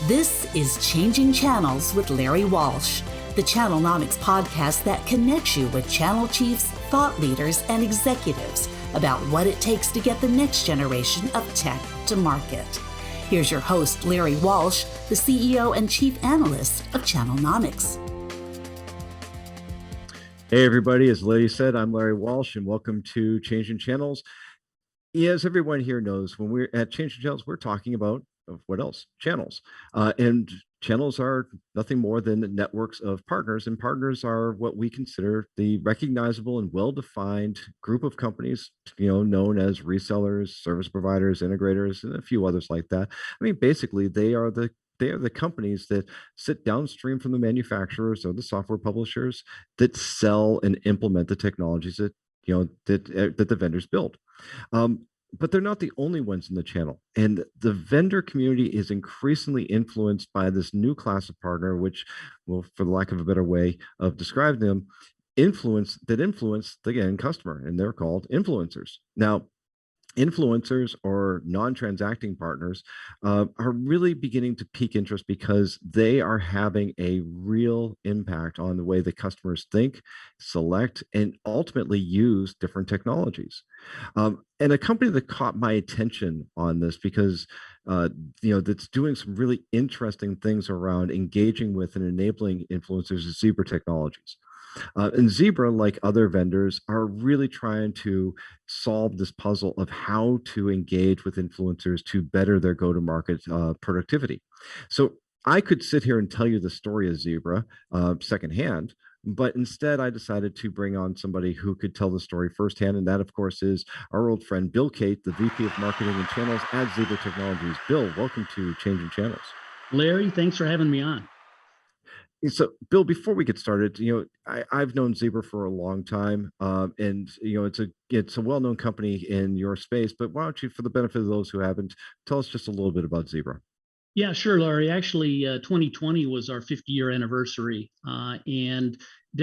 This is Changing Channels with Larry Walsh, the Channelnomics podcast that connects you with channel chiefs, thought leaders, and executives about what it takes to get the next generation of tech to market. Here's your host, Larry Walsh, the CEO and Chief Analyst of Channelnomics. Hey, everybody. As Larry said, I'm Larry Walsh, and welcome to Changing Channels. As everyone here knows, when we're at Changing Channels, we're talking about what else? Channels. And channels are nothing more than networks of partners, and partners are what we consider the recognizable and well-defined group of companies, known as resellers, service providers, integrators, and a few others like that. I mean, basically, they are the companies that sit downstream from the manufacturers or the software publishers that sell and implement the technologies that the vendors build. But they're not the only ones in the channel. And the vendor community is increasingly influenced by this new class of partner, which, well, for the lack of a better way of describing them, influence the end customer, and they're called influencers. Now, influencers or non-transacting partners are really beginning to pique interest because they are having a real impact on the way the customers think, select, and ultimately use different technologies. And a company that caught my attention on this because that's doing some really interesting things around engaging with and enabling influencers is Zebra Technologies. And Zebra, like other vendors, are really trying to solve this puzzle of how to engage with influencers to better their go-to-market productivity. So I could sit here and tell you the story of Zebra secondhand, but instead I decided to bring on somebody who could tell the story firsthand, and that, of course, is our old friend Bill Cate, the VP of Marketing and Channels at Zebra Technologies. Bill, welcome to Changing Channels. Larry, thanks for having me on. So, Bill, before we get started, I've known Zebra for a long time, and it's a well-known company in your space. But why don't you, for the benefit of those who haven't, tell us just a little bit about Zebra? Yeah, sure, Larry. Actually, 2020 was our 50-year anniversary, and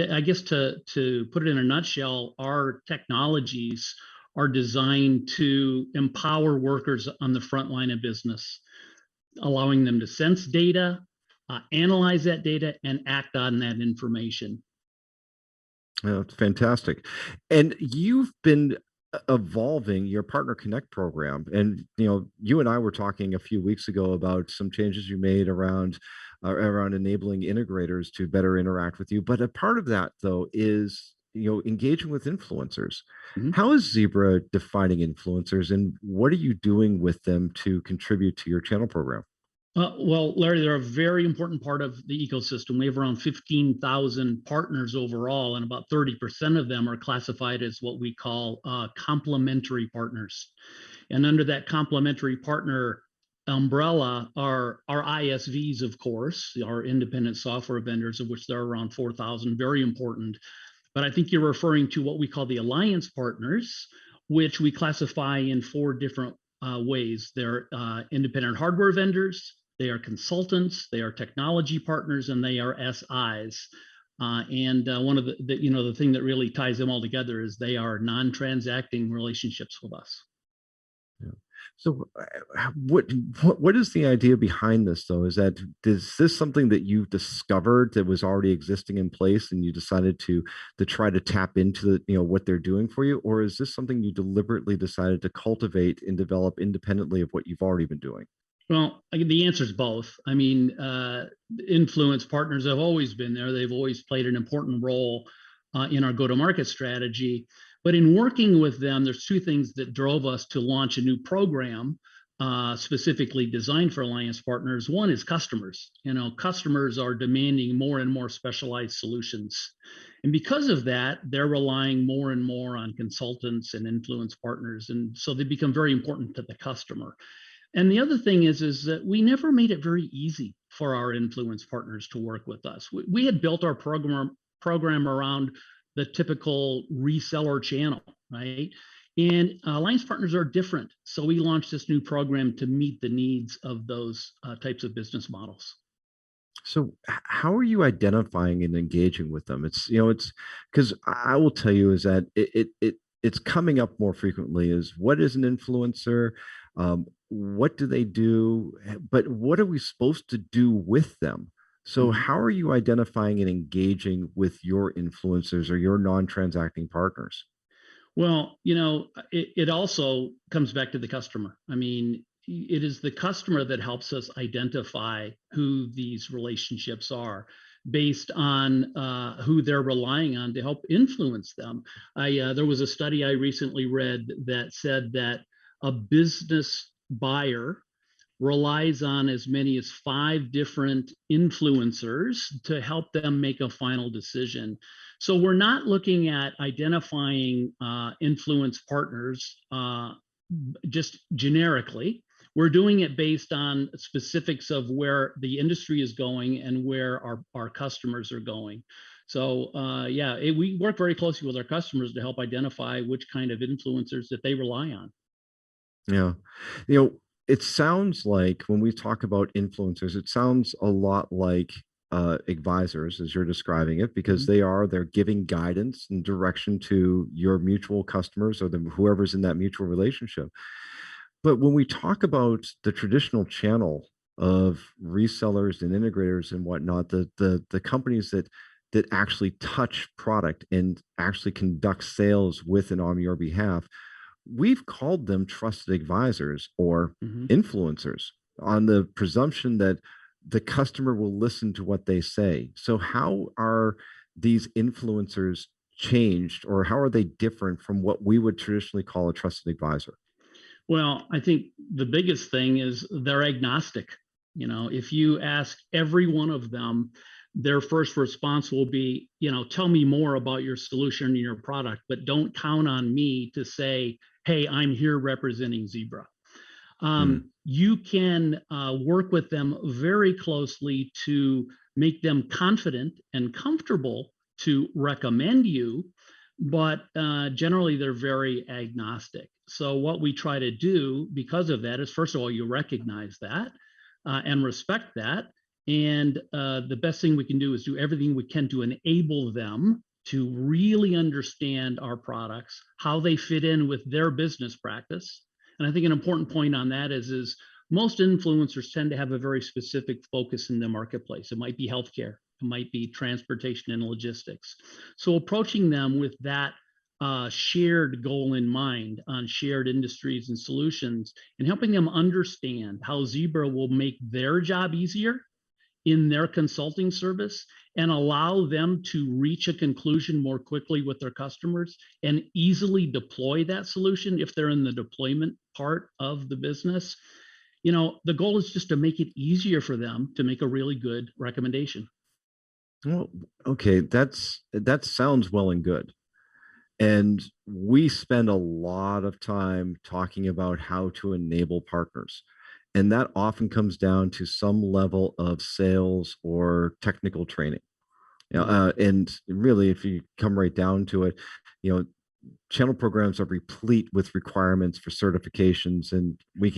I guess to put it in a nutshell, our technologies are designed to empower workers on the front line of business, allowing them to sense data, analyze that data, and act on that information. Oh, it's fantastic. And you've been evolving your Partner Connect program. And, you and I were talking a few weeks ago about some changes you made around enabling integrators to better interact with you. But a part of that, though, is engaging with influencers. Mm-hmm. How is Zebra defining influencers, and what are you doing with them to contribute to your channel program? Well, Larry, they're a very important part of the ecosystem. We have around 15,000 partners overall, and about 30% of them are classified as what we call complementary partners. And under that complementary partner umbrella are our ISVs, of course, our independent software vendors, of which there are around 4,000, very important. But I think you're referring to what we call the alliance partners, which we classify in four different ways. They're independent hardware vendors, they are consultants, they are technology partners, and they are SIs. And one of the thing that really ties them all together is they are non-transacting relationships with us. Yeah. So, what is the idea behind this, though? Is this something that you discovered that was already existing in place, and you decided to try to tap into what they're doing for you, or is this something you deliberately decided to cultivate and develop independently of what you've already been doing? Well, the answer is both. I mean, influence partners have always been there. They've always played an important role in our go-to-market strategy. But in working with them, there's two things that drove us to launch a new program specifically designed for alliance partners. One is customers. Customers are demanding more and more specialized solutions. And because of that, they're relying more and more on consultants and influence partners. And so they become very important to the customer. And the other thing is that we never made it very easy for our influence partners to work with us. We had built our program around the typical reseller channel, right? And alliance partners are different. So we launched this new program to meet the needs of those types of business models. So how are you identifying and engaging with them? It's because I will tell you is that it's coming up more frequently is what is an influencer? What do they do? But what are we supposed to do with them? So, Mhm. how are you identifying and engaging with your influencers or your non-transacting partners? Well, it also comes back to the customer. I mean, it is the customer that helps us identify who these relationships are based on who they're relying on to help influence them. There was a study I recently read that said that a business buyer relies on as many as 5 different influencers to help them make a final decision. So we're not looking at identifying influence partners just generically. We're doing it based on specifics of where the industry is going and where our customers are going. So we work very closely with our customers to help identify which kind of influencers that they rely on. Yeah. You know, it sounds like when we talk about influencers, it sounds a lot like advisors as you're describing it, because Mhm. they're giving guidance and direction to your mutual customers or whoever's in that mutual relationship. But when we talk about the traditional channel of resellers and integrators and whatnot, the companies that actually touch product and actually conduct sales with and on your behalf, we've called them trusted advisors or Mhm. influencers on the presumption that the customer will listen to what they say. So, how are these influencers changed, or how are they different from what we would traditionally call a trusted advisor? Well, I think the biggest thing is they're agnostic. If you ask every one of them, their first response will be, tell me more about your solution and your product, but don't count on me to say, hey, I'm here representing Zebra. Hmm. You can work with them very closely to make them confident and comfortable to recommend you, but generally they're very agnostic. So what we try to do because of that is, first of all, you recognize that and respect that. And the best thing we can do is do everything we can to enable them to really understand our products, how they fit in with their business practice. And I think an important point on that is most influencers tend to have a very specific focus in the marketplace. It might be healthcare, it might be transportation and logistics. So approaching them with that shared goal in mind on shared industries and solutions, and helping them understand how Zebra will make their job easier in their consulting service and allow them to reach a conclusion more quickly with their customers and easily deploy that solution if they're in the deployment part of the business. The goal is just to make it easier for them to make a really good recommendation. Well, okay, that sounds well and good. And we spend a lot of time talking about how to enable partners. And that often comes down to some level of sales or technical training. Mhm. And really, if you come right down to it, you know, channel programs are replete with requirements for certifications. And we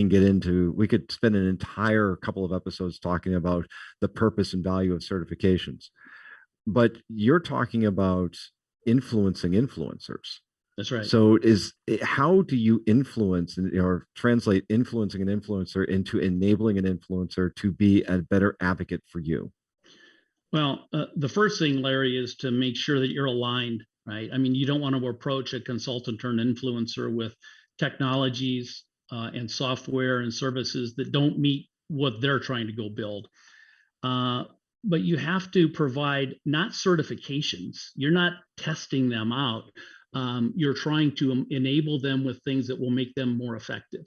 could spend an entire couple of episodes talking about the purpose and value of certifications. But you're talking about influencing influencers. That's right. So how do you influence or translate influencing an influencer into enabling an influencer to be a better advocate for you? Well, the first thing, Larry, is to make sure that you're aligned, right? I mean, you don't want to approach a consultant or an influencer with technologies and software and services that don't meet what they're trying to go build. Uh, but you have to provide not certifications. You're not testing them out. You're trying to enable them with things that will make them more effective.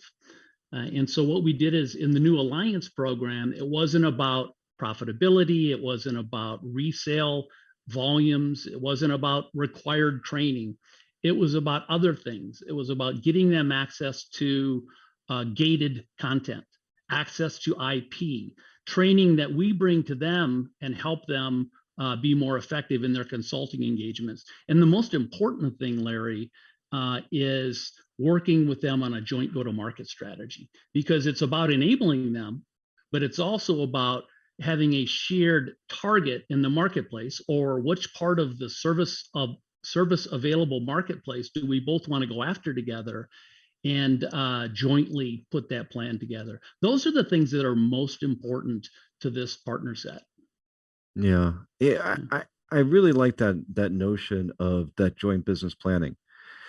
And so what we did is in the new Alliance program, it wasn't about profitability, it wasn't about resale volumes, it wasn't about required training. It was about other things. It was about getting them access to gated content, access to IP, training that we bring to them and help them be more effective in their consulting engagements. And the most important thing, Larry, is working with them on a joint go-to-market strategy, because it's about enabling them, but it's also about having a shared target in the marketplace, or which part of the service available marketplace do we both want to go after together, and jointly put that plan together. Those are the things that are most important to this partner set. Yeah. Yeah. I really like that notion of that joint business planning.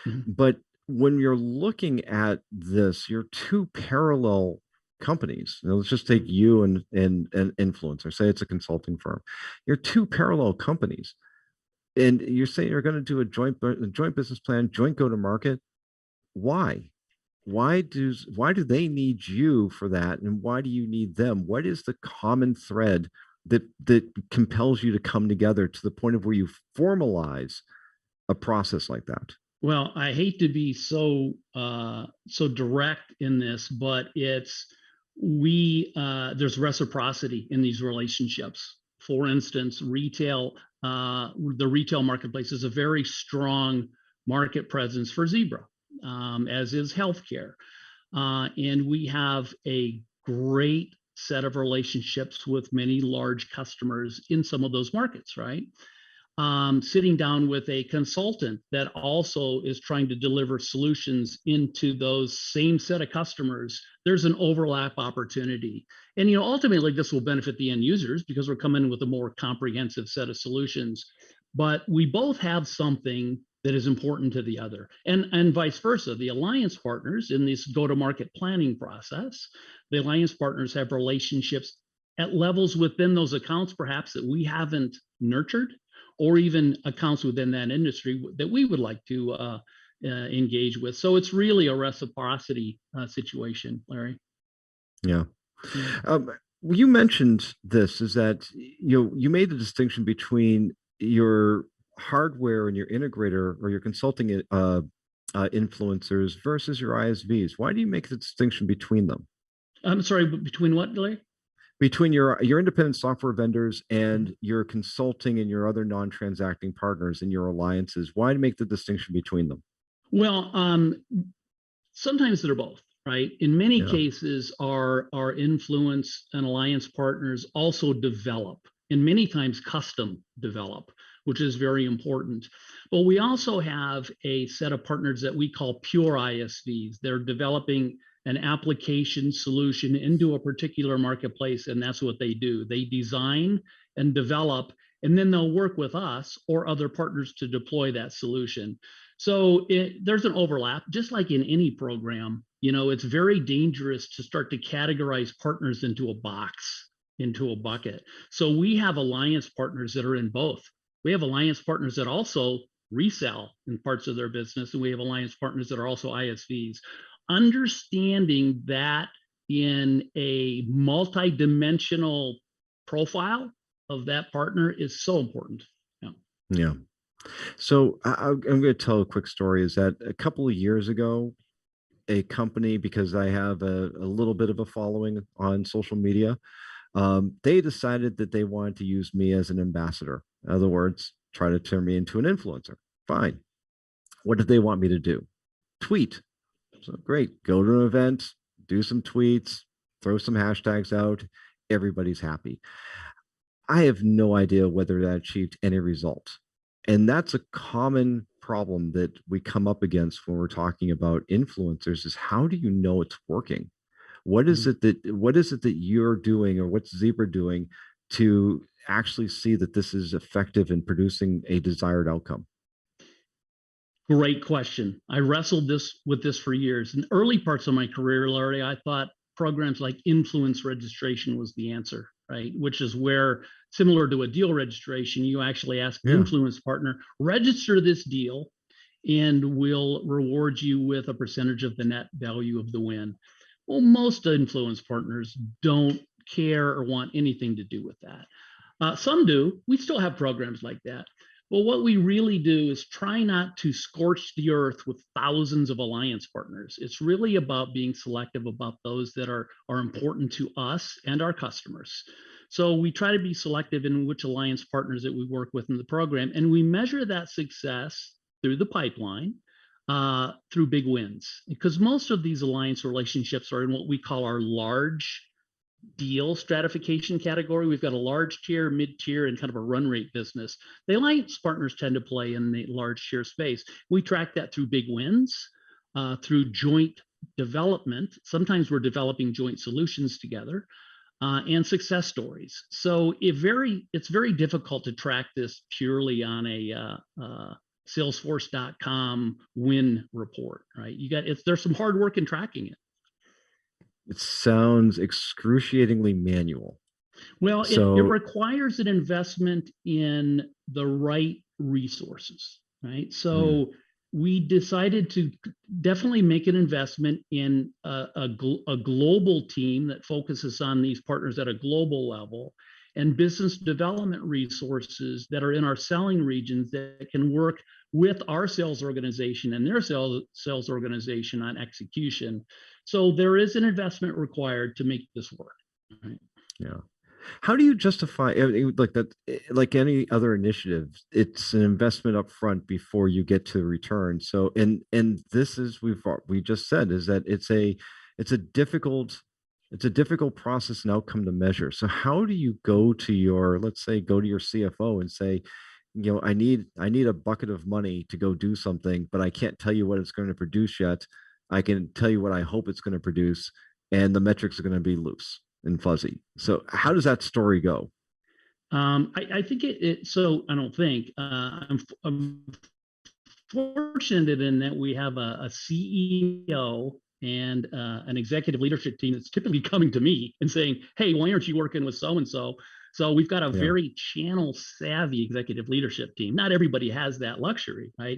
Mhm. But when you're looking at this, you're two parallel companies. Let's just take you and influencer. Say it's a consulting firm. You're two parallel companies, and you're saying you're going to do a joint business plan, joint go to market. Why? Why do they need you for that, and why do you need them? What is the common thread that compels you to come together to the point of where you formalize a process like that? Well, I hate to be so direct in this, but it's we there's reciprocity in these relationships. For instance, the retail marketplace is a very strong market presence for Zebra, as is healthcare, and we have a great set of relationships with many large customers in some of those markets, right? Sitting down with a consultant that also is trying to deliver solutions into those same set of customers, there's an overlap opportunity. And ultimately, this will benefit the end users because we're coming in with a more comprehensive set of solutions. But we both have something that is important to the other, and vice versa. The alliance partners in this go-to-market planning process, the alliance partners have relationships at levels within those accounts, perhaps that we haven't nurtured, or even accounts within that industry that we would like to engage with. So it's really a reciprocity situation, Larry. Yeah. Yeah. You mentioned this is that you made the distinction between your hardware and your integrator or your consulting influencers versus your ISVs. Why do you make the distinction between them? I'm sorry, but between what, Larry? Between your independent software vendors and your consulting and your other non-transacting partners and your alliances, why make the distinction between them? Well, sometimes they're both, right? In many Yeah. cases, our influence and alliance partners also develop, and many times custom develop, which is very important. But we also have a set of partners that we call pure ISVs. They're developing an application solution into a particular marketplace, and that's what they do. They design and develop, and then they'll work with us or other partners to deploy that solution. So there's an overlap, just like in any program. It's very dangerous to start to categorize partners into a box, into a bucket. So we have alliance partners that are in both. We have alliance partners that also resell in parts of their business, and we have alliance partners that are also ISVs. Understanding that in a multi-dimensional profile of that partner is so important. Yeah. Yeah. So I'm going to tell a quick story. Is that a couple of years ago, a company, because I have a little bit of a following on social media, they decided that they wanted to use me as an ambassador. In other words, try to turn me into an influencer. Fine. What did they want me to do? Tweet. So great. Go to an event, do some tweets, throw some hashtags out. Everybody's happy. I have no idea whether that achieved any result. And that's a common problem that we come up against when we're talking about influencers is how do you know it's working? What is it that you're doing or what's Zebra doing to actually see that this is effective in producing a desired outcome? Great question. I wrestled with this for years. In early parts of my career, Larry, I thought programs like influence registration was the answer, right? Which is where, similar to a deal registration, you actually ask the influence partner, register this deal, and we'll reward you with a percentage of the net value of the win. Well, most influence partners don't care or want anything to do with that. Some do. We still have programs like that. Well, what we really do is try not to scorch the earth with thousands of alliance partners. It's really about being selective about those that are important to us and our customers. So we try to be selective in which alliance partners that we work with in the program, and we measure that success through the pipeline, through big wins, because most of these alliance relationships are in what we call our large deal stratification category. We've got a large tier, mid tier, and kind of a run rate business. The alliance partners tend to play in the large tier space. We track that through big wins. through joint development. Sometimes we're developing joint solutions together, and success stories. So it's very difficult to track this purely on a Salesforce.com win report, right? There's some hard work in tracking it. It sounds excruciatingly manual. Well, it So requires an investment in the right resources, right? So we decided to definitely make an investment in a global team that focuses on these partners at a global level, and business development resources that are in our selling regions that can work with our sales organization and their sales organization on execution. So there is an investment required to make this work. Right? yeah. How do you justify like that? Like any other initiative, it's an investment up front before you get to the return. So, and this is we just said is that it's a difficult process and outcome to measure. So, how do you go to your, let's say, go to your CFO and say, I need a bucket of money to go do something, but I can't tell you what it's going to produce yet. I can tell you what I hope it's going to produce, and the metrics are going to be loose and fuzzy. So how does that story go? I think so I don't think, I'm fortunate in that we have a CEO and an executive leadership team that's typically coming to me and saying, hey, why aren't you working with so-and-so? So we've got a very channel savvy executive leadership team. Not everybody has that luxury, right?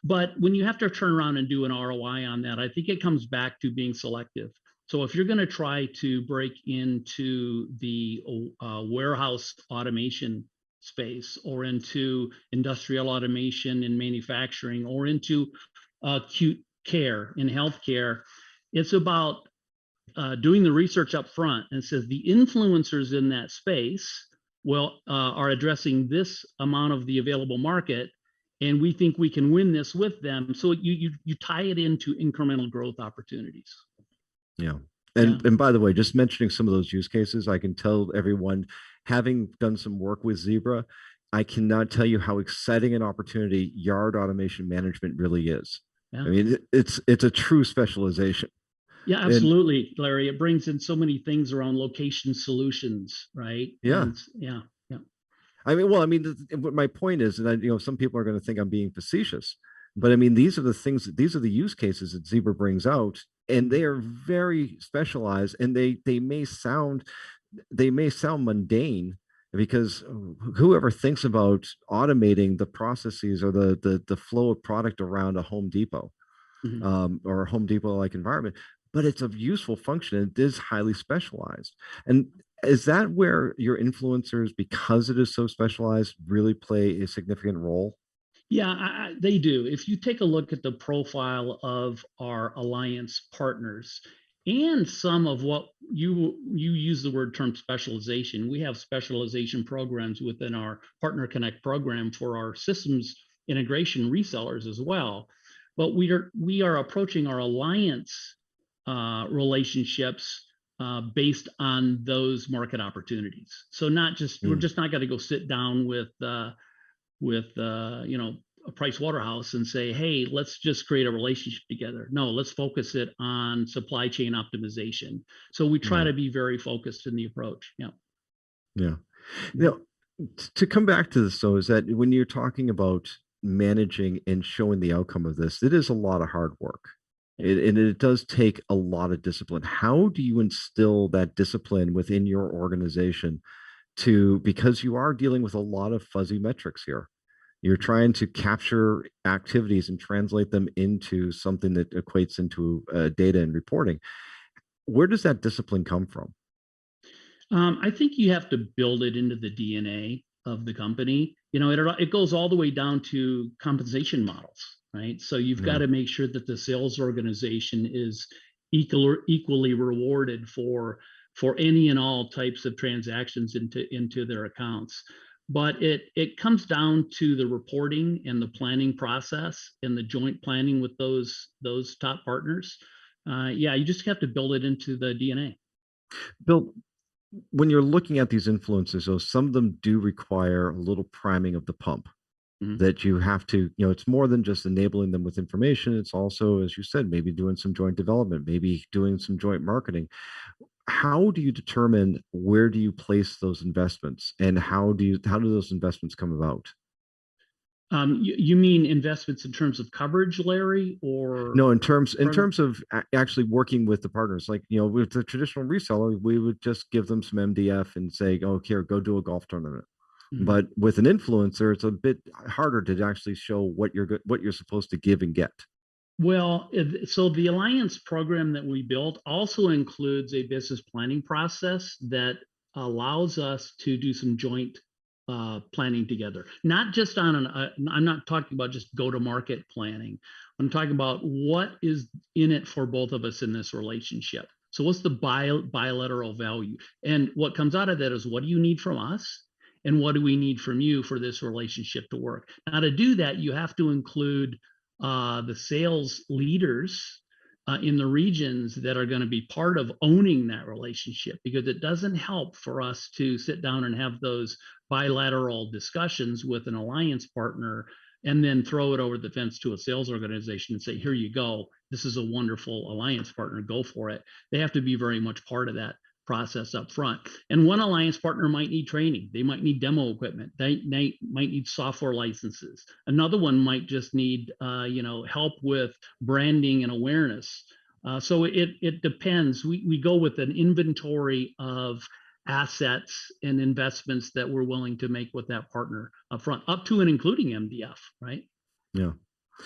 But when you have to turn around and do an ROI on that, I think it comes back to being selective. So if you're going to try to break into the warehouse automation space, or into industrial automation in manufacturing, or into acute care in healthcare, it's about doing the research up front, and says the influencers in that space are addressing this amount of the available market, and we think we can win this with them. So you tie it into incremental growth opportunities. Yeah. And by the way, just mentioning some of those use cases, I can tell everyone, having done some work with Zebra, I cannot tell you how exciting an opportunity yard automation management really is. I mean, it's a true specialization. Yeah, absolutely, Larry. It brings in so many things around location solutions, right? Yeah. And I mean, my point is, and some people are going to think I'm being facetious, but I mean, these are the use cases that Zebra brings out, and they are very specialized, and they may sound mundane, because whoever thinks about automating the processes or the flow of product around a Home Depot, or a Home Depot like environment, but it's a useful function. It is highly specialized. And is that where your influencers, because it is so specialized, really play a significant role? Yeah, they do. If you take a look at the profile of our alliance partners, and some of what you use the word term specialization, we have specialization programs within our Partner Connect program for our systems integration resellers as well. But we are approaching our alliance relationships based on those market opportunities. So we're just not going to go sit down with a Price Waterhouse and say, hey, let's just create a relationship together. No, let's focus it on supply chain optimization. So we try to be very focused in the approach. Yeah. Now, to come back to this, though, is that when you're talking about managing and showing the outcome of this, it is a lot of hard work. And it does take a lot of discipline. How do you instill that discipline within your organization because you are dealing with a lot of fuzzy metrics here? You're trying to capture activities and translate them into something that equates into data and reporting. Where does that discipline come from? I think you have to build it into the DNA of the company. It goes all the way down to compensation models, right? So you've got to make sure that the sales organization is equally rewarded for any and all types of transactions into their accounts. But it comes down to the reporting and the planning process and the joint planning with those top partners. You just have to build it into the DNA. Bill, when you're looking at these influences, though, some of them do require a little priming of the pump. Mhm. that you have to, it's more than just enabling them with information. It's also, as you said, maybe doing some joint development, maybe doing some joint marketing. How do you determine where do you place those investments, and how do those investments come about? You mean investments in terms of coverage, Larry, No, in or terms of actually working with the partners, like, with the traditional reseller, we would just give them some MDF and say, "Oh, here, go do a golf tournament." Mhm. But with an influencer, it's a bit harder to actually show what you're supposed to give and get. Well, so the alliance program that we built also includes a business planning process that allows us to do some joint planning together. Not just on I'm not talking about just go to market planning. I'm talking about what is in it for both of us in this relationship. So what's the bilateral value? And what comes out of that is, what do you need from us? And what do we need from you for this relationship to work? Now, to do that, you have to include the sales leaders in the regions that are going to be part of owning that relationship, because it doesn't help for us to sit down and have those bilateral discussions with an alliance partner and then throw it over the fence to a sales organization and say, here you go, this is a wonderful alliance partner, go for it. They have to be very much part of that process up front. And one alliance partner might need training. They might need demo equipment. They might need software licenses. Another one might just need, help with branding and awareness. So it depends. We go with an inventory of assets and investments that we're willing to make with that partner up front, up to and including MDF, right? Yeah.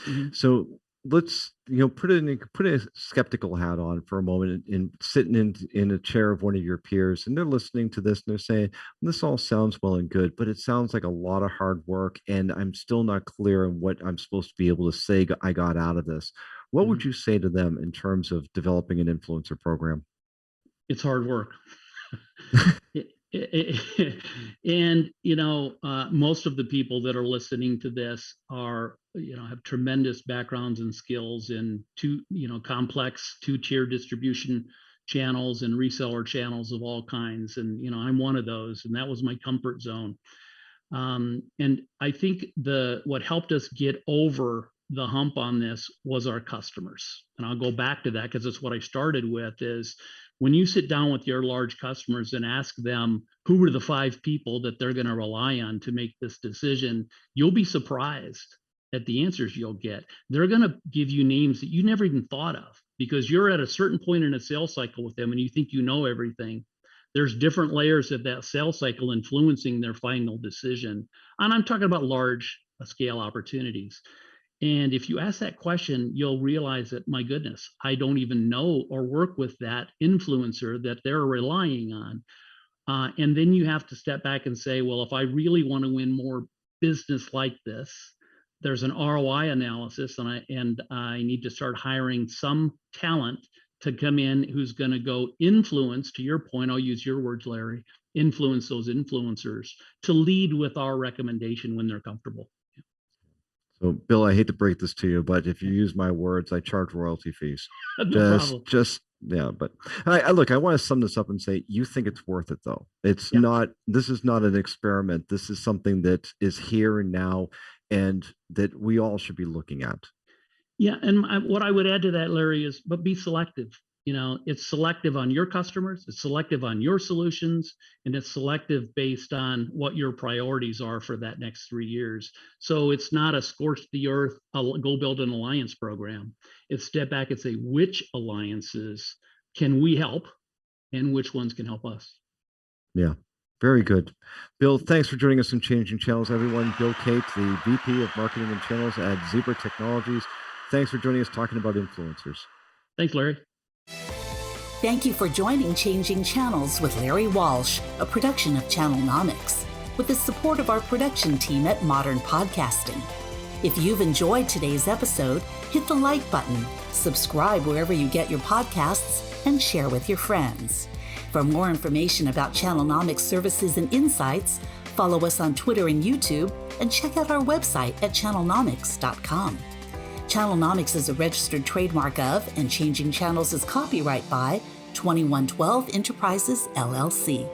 Mhm. So let's, put a skeptical hat on for a moment, and sitting in a chair of one of your peers, and they're listening to this and they're saying, this all sounds well and good, but it sounds like a lot of hard work, and I'm still not clear on what I'm supposed to be able to say I got out of this. What would Mhm. you say to them in terms of developing an influencer program? It's hard work. And most of the people that are listening to this are, have tremendous backgrounds and skills in complex two-tier distribution channels and reseller channels of all kinds. And I'm one of those, and that was my comfort zone. And I think what helped us get over the hump on this was our customers. And I'll go back to that because it's what I started with, is when you sit down with your large customers and ask them who are the 5 people that they're going to rely on to make this decision, you'll be surprised at the answers you'll get. They're going to give you names that you never even thought of, because you're at a certain point in a sales cycle with them and you think you know everything. There's different layers of that sales cycle influencing their final decision. And I'm talking about large scale opportunities. And if you ask that question, you'll realize that, my goodness, I don't even know or work with that influencer that they're relying on. And then you have to step back and say, well, if I really want to win more business like this, there's an ROI analysis, and I need to start hiring some talent to come in who's going to go influence, to your point, I'll use your words, Larry, influence those influencers to lead with our recommendation when they're comfortable. So, Bill, I hate to break this to you, but if you use my words, I charge royalty fees. No problem. Yeah. But I look, I want to sum this up and say, you think it's worth it, though. Yeah. This is not an experiment. This is something that is here and now, and that we all should be looking at. Yeah, and what I would add to that, Larry, is but be selective. It's selective on your customers, it's selective on your solutions, and it's selective based on what your priorities are for that next 3 years. So it's not a scorch the earth, I'll go build an alliance program. It's step back and say, which alliances can we help, and which ones can help us? Yeah. Very good. Bill, thanks for joining us in Changing Channels, everyone. Bill Cate, the VP of Marketing and Channels at Zebra Technologies. Thanks for joining us talking about influencers. Thanks, Larry. Thank you for joining Changing Channels with Larry Walsh, a production of Channelnomics, with the support of our production team at Modern Podcasting. If you've enjoyed today's episode, hit the like button, subscribe wherever you get your podcasts, and share with your friends. For more information about Channelnomics services and insights, follow us on Twitter and YouTube, and check out our website at channelnomics.com. Channelnomics is a registered trademark of, and Changing Channels is copyright by 2112 Enterprises, LLC.